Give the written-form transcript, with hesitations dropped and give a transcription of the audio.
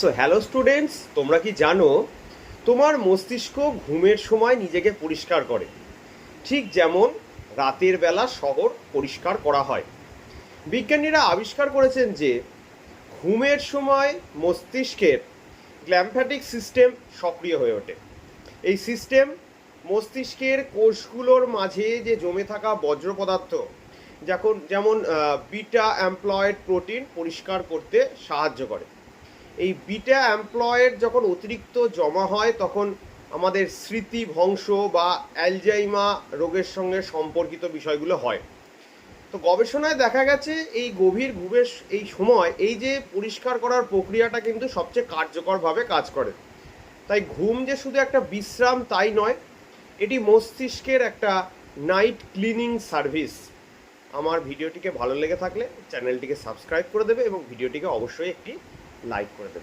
So hello students, তোমরা কি জানো তোমার মস্তিষ্ক ঘুমের সময় নিজেকে পরিষ্কার করে, ঠিক যেমন রাতের বেলা শহর পরিষ্কার করা হয়। বিজ্ঞানীরা আবিষ্কার করেছেন যে ঘুমের সময় মস্তিষ্কের গ্ল্যাম্ফ্যাটিক সিস্টেম সক্রিয় হয়ে ওঠে। এই সিস্টেম মস্তিষ্কের কোষগুলোর মাঝে যে জমে থাকা বজ্র পদার্থ যেমন বিটা অ্যামপ্লয়েড প্রোটিন পরিষ্কার করতে সাহায্য করে। এই বিটা অ্যামপ্লয়েড যখন অতিরিক্ত জমা হয় তখন আমাদের স্মৃতি ভংশ বা অ্যালজাইমা রোগের সঙ্গে সম্পর্কিত বিষয়গুলো হয়। তো গবেষণায় দেখা গেছে এই গভীর ঘুমের এই সময় এই যে পরিষ্কার করার প্রক্রিয়াটা কিন্তু সবচেয়ে কার্যকরভাবে কাজ করে। তাই ঘুম যে শুধু একটা বিশ্রাম তাই নয়, এটি মস্তিষ্কের একটা নাইট ক্লিনিং সার্ভিস। আমার ভিডিওটিকে ভালো লেগে থাকলে চ্যানেলটিকে সাবস্ক্রাইব করে দেবে এবং ভিডিওটিকে অবশ্যই একটি লাইক করে দেবে।